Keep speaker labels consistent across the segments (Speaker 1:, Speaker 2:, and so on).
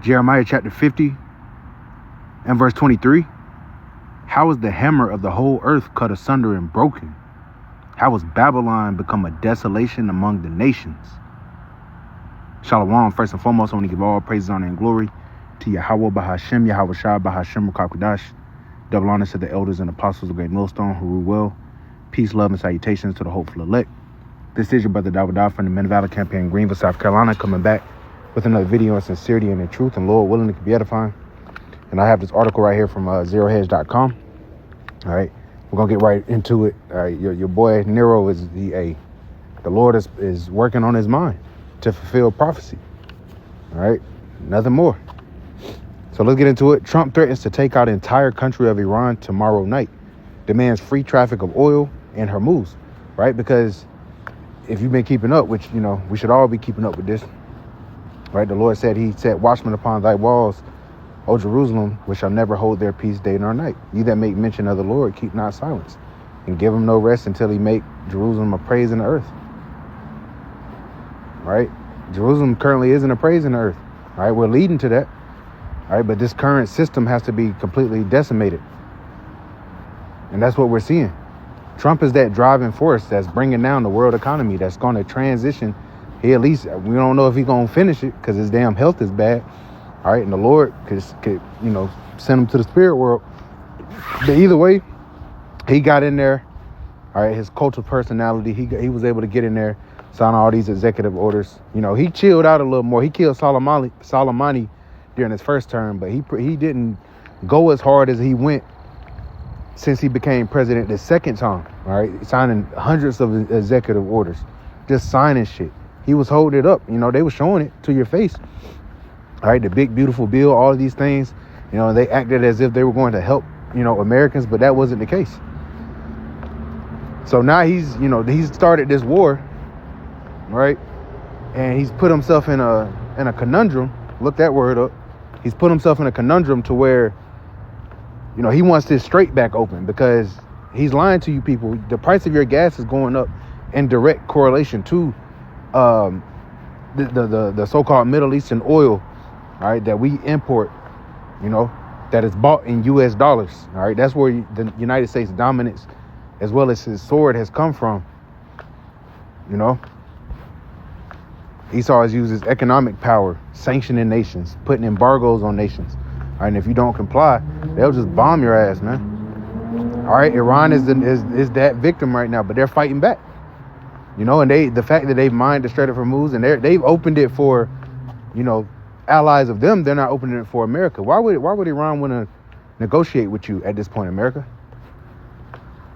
Speaker 1: Jeremiah chapter 50 and verse 23. How is the hammer of the whole earth cut asunder and broken? How has Babylon become a desolation among the nations? Shalom. First and foremost, I want to give all praises, honor, and glory to Yahweh Bahashem, Yahweh Shah Bahashem Rakakwadash. Double honors to the elders and apostles of Great Millstone who rule well. Peace, love, and salutations to the hopeful elect. This is your brother Dawud from the Men of Valor campaign in Greenville, South Carolina, coming back with another video on sincerity and in truth, and Lord willing, it can be edifying. And I have this article right here from zerohedge.com. All right, we're gonna get right into it. All right, your boy Nero is the Lord is working on his mind to fulfill prophecy. All right, nothing more. So let's get into it. Trump threatens to take out the entire country of Iran tomorrow night. Demands free traffic of oil and Hormuz. Right, because if you've been keeping up, which we should all be keeping up with this. Right, the Lord said He set watchmen upon thy walls, O Jerusalem, which shall never hold their peace day nor night. Ye that make mention of the Lord, keep not silence, and give him no rest until he make Jerusalem a praise in the earth. Right? Jerusalem currently isn't a praise in the earth. All right, we're leading to that. All right, but this current system has to be completely decimated. And that's what we're seeing. Trump is that driving force that's bringing down the world economy, that's going to transition. He at least, we don't know if he's going to finish it because his damn health is bad. All right, and the Lord could send him to the spirit world. But either way, he got in there. All right, his cult of personality, he was able to get in there, sign all these executive orders. He chilled out a little more. He killed Soleimani during his first term, but he didn't go as hard as he went since he became president the second time. All right, signing hundreds of executive orders, just signing shit. He was holding it up. They were showing it to your face. All right, the big, beautiful bill, all of these things, they acted as if they were going to help, Americans, but that wasn't the case. So now he's started this war, right? And he's put himself in a conundrum. Look that word up. He's put himself in a conundrum to where, he wants this straight back open because he's lying to you people. The price of your gas is going up in direct correlation to the so-called Middle Eastern oil. All right, that we import, that is bought in U.S. dollars. All right, that's where the United States dominance, as well as his sword, has come from. Esau has used his economic power, sanctioning nations, putting embargoes on nations. All right, and if you don't comply, they'll just bomb your ass, man. All right, Iran is that victim right now, but they're fighting back. And the fact that they've mined the Strait of Hormuz and they've opened it for, allies of them, they're not opening it for America. Why would Iran want to negotiate with you at this point, America?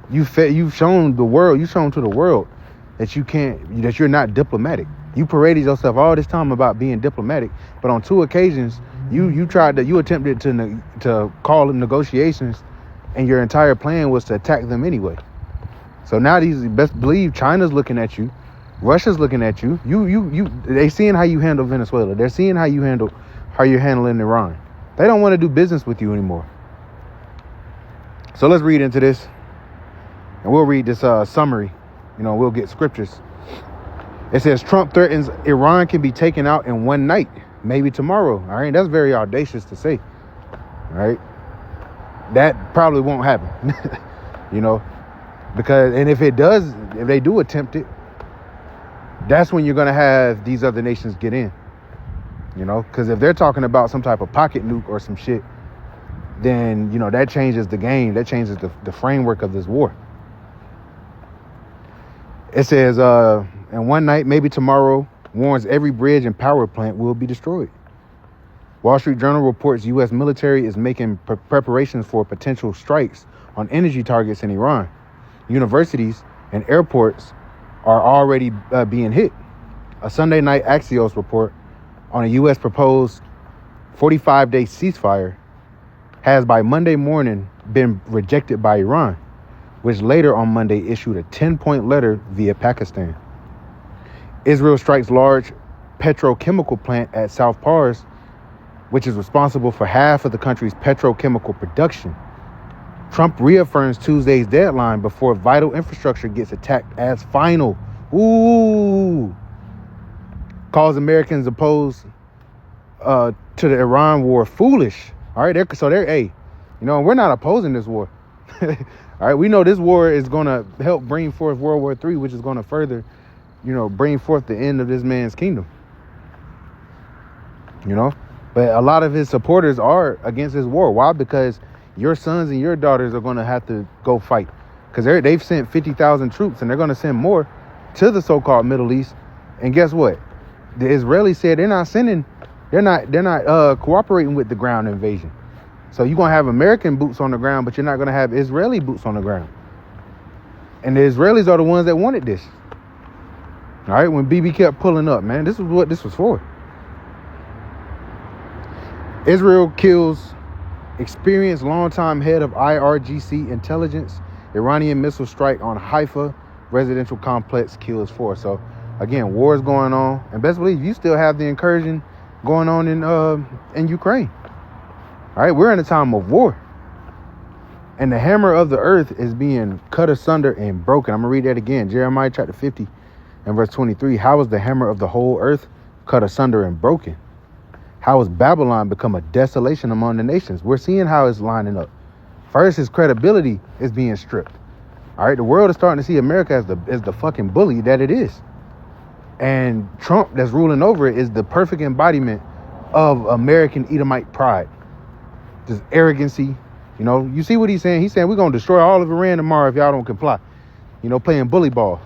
Speaker 1: You've shown to the world that you're not diplomatic. You paraded yourself all this time about being diplomatic, but on two occasions you attempted to call them negotiations, and your entire plan was to attack them anyway. So now best believe China's looking at you. Russia's looking at you. They seeing how you handle Venezuela. They're seeing how you're handling Iran. They don't want to do business with you anymore. So let's read into this, and we'll read this summary. We'll get scriptures. It says Trump threatens Iran can be taken out in one night, maybe tomorrow. All right, that's very audacious to say. All right, that probably won't happen. Because if they do attempt it, that's when you're going to have these other nations get in, because if they're talking about some type of pocket nuke or some shit, then, that changes the game. That changes the framework of this war. It says, in one night, maybe tomorrow, warns every bridge and power plant will be destroyed. Wall Street Journal reports U.S. military is making preparations for potential strikes on energy targets in Iran. Universities and airports are already being hit. A Sunday night Axios report on a U.S. proposed 45-day ceasefire has by Monday morning been rejected by Iran, which later on Monday issued a 10-point letter via Pakistan. Israel strikes large petrochemical plant at South Pars, which is responsible for half of the country's petrochemical production. Trump reaffirms Tuesday's deadline before vital infrastructure gets attacked as final. Ooh. Calls Americans oppose to the Iran war foolish. All right, hey, we're not opposing this war. All right, we know this war is going to help bring forth World War III, which is going to further, bring forth the end of this man's kingdom. But a lot of his supporters are against this war. Why? Because your sons and your daughters are going to have to go fight, because they've sent 50,000 troops, and they're going to send more to the so-called Middle East. And guess what? The Israelis said they're not cooperating with the ground invasion. So you're going to have American boots on the ground, but you're not going to have Israeli boots on the ground. And the Israelis are the ones that wanted this. All right, when BB kept pulling up, man, this is what this was for. Israel kills experienced longtime head of IRGC intelligence. Iranian missile strike on Haifa residential complex kills 4. So again, war is going on, and best believe you still have the incursion going on in Ukraine. All right, we're in a time of war, and the hammer of the earth is being cut asunder and broken. I'm gonna read that again. Jeremiah chapter 50 and verse 23. How is the hammer of the whole earth cut asunder and broken? How has Babylon become a desolation among the nations? We're seeing how it's lining up. First, his credibility is being stripped. All right, the world is starting to see America as the fucking bully that it is. And Trump that's ruling over it is the perfect embodiment of American Edomite pride. This arrogancy. You see what he's saying? He's saying we're going to destroy all of Iran tomorrow if y'all don't comply. Playing bully ball.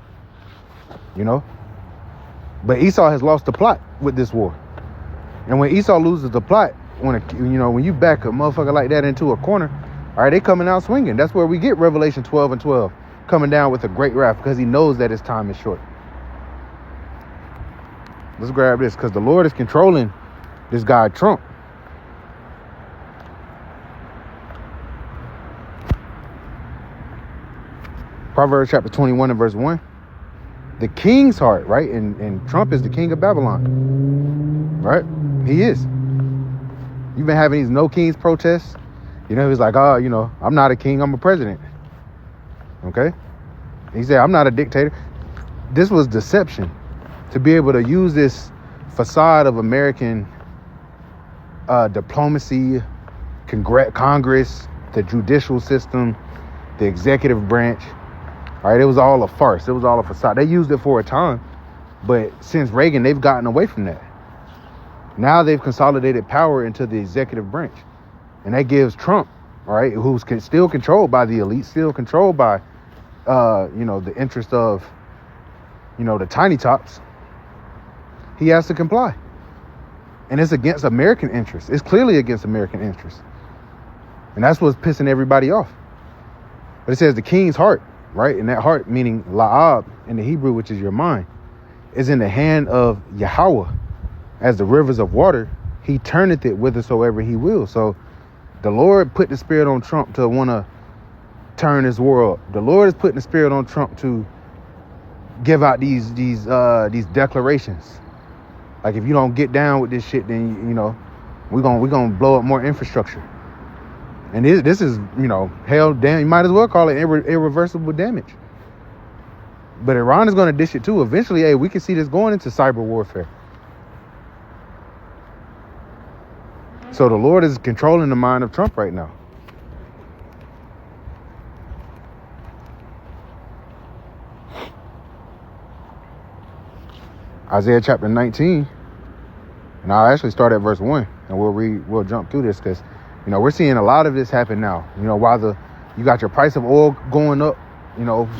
Speaker 1: But Esau has lost the plot with this war. And when Esau loses the plot, when you back a motherfucker like that into a corner, all right, they coming out swinging. That's where we get Revelation 12 and 12 coming down with a great wrath, because he knows that his time is short. Let's grab this, because the Lord is controlling this guy, Trump. Proverbs chapter 21 and verse 1. The king's heart, right? And Trump is the king of Babylon, right? He is. You've been having these no kings protests. He's like, I'm not a king, I'm a president. Okay? He said, I'm not a dictator. This was deception. To be able to use this facade of American diplomacy, Congress, the judicial system, the executive branch. All right, it was all a farce. It was all a facade. They used it for a time, but since Reagan, they've gotten away from that. Now they've consolidated power into the executive branch, and that gives Trump, all right, who's still controlled by the elite, still controlled by, the interest of, the tiny tops. He has to comply, and it's against American interests. It's clearly against American interests, and that's what's pissing everybody off. But it says the king's heart. Right? And that heart, meaning la'ab in the Hebrew, which is your mind, is in the hand of Yahweh. As the rivers of water, he turneth it whithersoever he will. So the Lord put the spirit on Trump to want to turn his war up. The Lord is putting the spirit on Trump to give out these declarations. Like, if you don't get down with this shit, then we're gonna blow up more infrastructure. And this is, hell damn, you might as well call it irreversible damage. But Iran is going to dish it too. Eventually, hey, we can see this going into cyber warfare. So the Lord is controlling the mind of Trump right now. Isaiah chapter 19. And I'll actually start at verse 1. And we'll jump through this, because we're seeing a lot of this happen now. While you got your price of oil going up,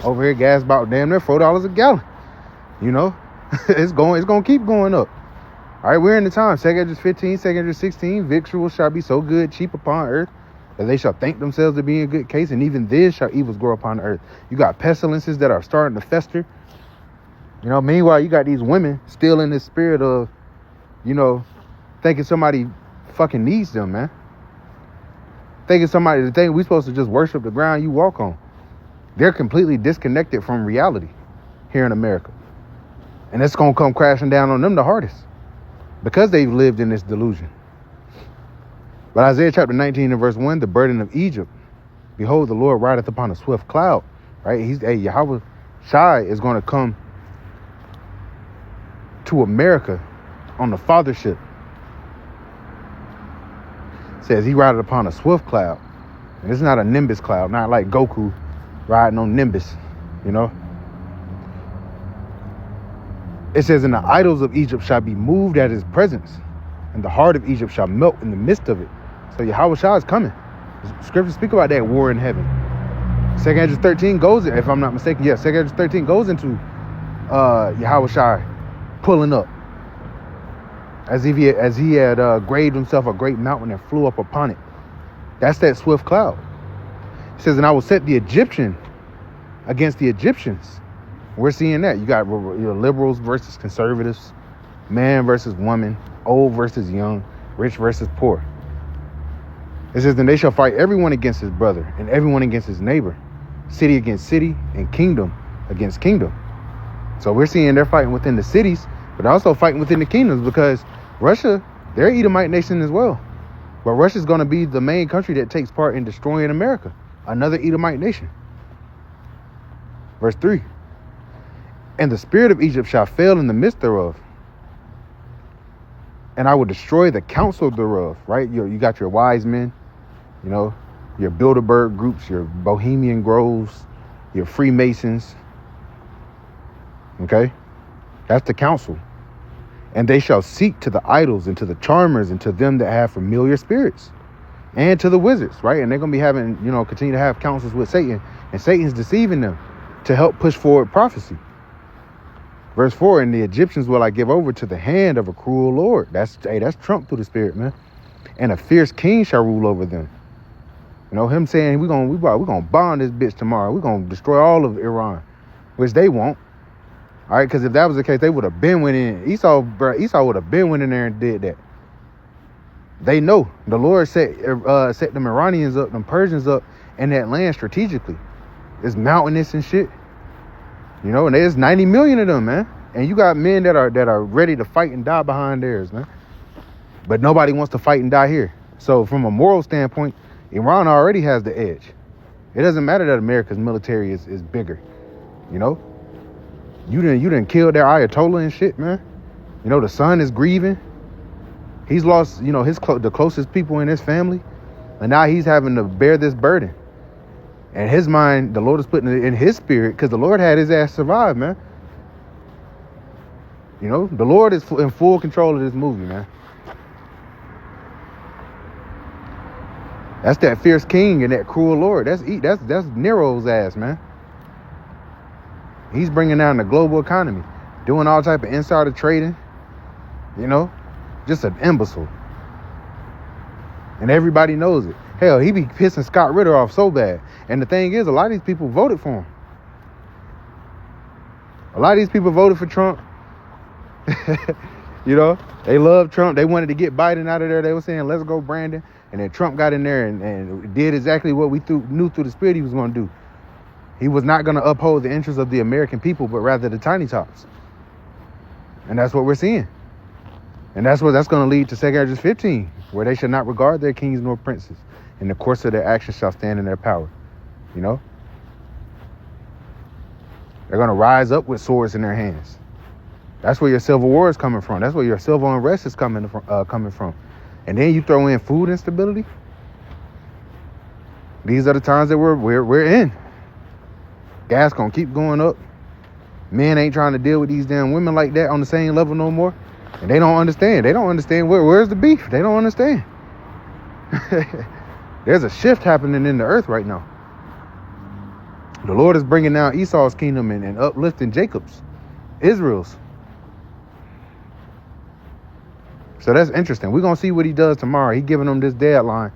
Speaker 1: over here gas about damn near $4 a gallon. It's going to keep going up. All right, we're in the time. 2 Edges 15, 2 Edges 16. Victuals shall be so good, cheap upon earth, that they shall think themselves to be in good case, and even then shall evils grow upon the earth. You got pestilences that are starting to fester. Meanwhile, you got these women still in this spirit of, thinking somebody fucking needs them, man. Thinking we're supposed to just worship the ground you walk on. They're completely disconnected from reality here in America. And it's going to come crashing down on them the hardest, because they've lived in this delusion. But Isaiah chapter 19 and verse 1, the burden of Egypt. Behold, the Lord rideth upon a swift cloud. Right? Yahweh Shai is going to come to America on the fathership. says he rided upon a swift cloud. And it's not a Nimbus cloud, not like Goku riding on Nimbus, you know. It says, and the idols of Egypt shall be moved at his presence, and the heart of Egypt shall melt in the midst of it. So Yahweh Shah is coming. Scriptures speak about that war in heaven. 2 Ezra 13 goes, if I'm not mistaken, 2 Ezra 13 goes into Yahweh Shah pulling up. As he had graved himself a great mountain and flew up upon it. That's that swift cloud. It says, and I will set the Egyptian against the Egyptians. We're seeing that. You got liberals versus conservatives, man versus woman, old versus young, rich versus poor. It says, then they shall fight everyone against his brother and everyone against his neighbor, city against city and kingdom against kingdom. So we're seeing they're fighting within the cities, but also fighting within the kingdoms, because Russia, they're an Edomite nation as well. But Russia's going to be the main country that takes part in destroying America, another Edomite nation. Verse 3. And the spirit of Egypt shall fail in the midst thereof, and I will destroy the counsel thereof. Right? You got your wise men, you know, your Bilderberg groups, your Bohemian Groves, your Freemasons. Okay? That's the counsel. And they shall seek to the idols and to the charmers and to them that have familiar spirits and to the wizards, right? And they're going to be having, continue to have counsels with Satan, and Satan's deceiving them to help push forward prophecy. Verse 4, and the Egyptians will I give over to the hand of a cruel Lord. That's Trump through the spirit, man. And a fierce king shall rule over them. Him saying we're gonna bomb this bitch tomorrow. We're gonna destroy all of Iran, which they won't. All right, because if that was the case, they would have been went in. Esau would have been went in there and did that. They know the Lord set them Iranians up, them Persians up in that land strategically. It's mountainous and shit. And there's 90 million of them, man. And you got men that are ready to fight and die behind theirs, man. But nobody wants to fight and die here. So from a moral standpoint, Iran already has the edge. It doesn't matter that America's military is bigger. You didn't kill their Ayatollah and shit, man. The son is grieving. He's lost, the closest people in his family. And now he's having to bear this burden. And his mind, the Lord is putting it in his spirit, because the Lord had his ass survive, man. The Lord is in full control of this movie, man. That's that fierce king and that cruel Lord. That's Nero's ass, man. He's bringing down the global economy, doing all type of insider trading. Just an imbecile. And everybody knows it. Hell, he be pissing Scott Ritter off so bad. And the thing is, a lot of these people voted for him. A lot of these people voted for Trump. They love Trump. They wanted to get Biden out of there. They were saying, let's go, Brandon. And then Trump got in there and did exactly what we knew through the spirit he was going to do. He was not going to uphold the interests of the American people, but rather the tiny tots. And that's what we're seeing. And that's going to lead to 2 Ezra 15, where they shall not regard their kings nor princes. In the course of their actions shall stand in their power. They're going to rise up with swords in their hands. That's where your civil war is coming from. That's where your civil unrest is coming from. And then you throw in food instability. These are the times that we're in. Gas gonna keep going up. Men ain't trying to deal with these damn women like that on the same level no more. And they don't understand. They don't understand where's the beef. They don't understand. There's a shift happening in the earth right now. The Lord is bringing down Esau's kingdom and uplifting Jacob's, Israel's. So that's interesting. We're gonna see what he does tomorrow. He giving them this deadline.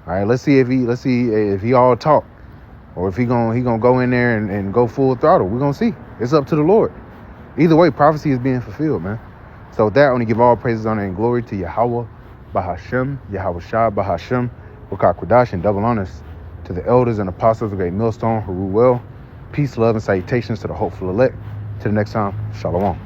Speaker 1: All right, let's see if he all talk, or if he gonna go in there and go full throttle. We're gonna see. It's up to the Lord. Either way, prophecy is being fulfilled, man. So with that, I want to give all praises, honor, and glory to Yahweh, Bahashem, Yahweh Shah, Bahashem, Wakakwadash, and double honors to the elders and apostles of Great Millstone who rule well. Peace, love, and salutations to the hopeful elect. Till the next time, Shalom.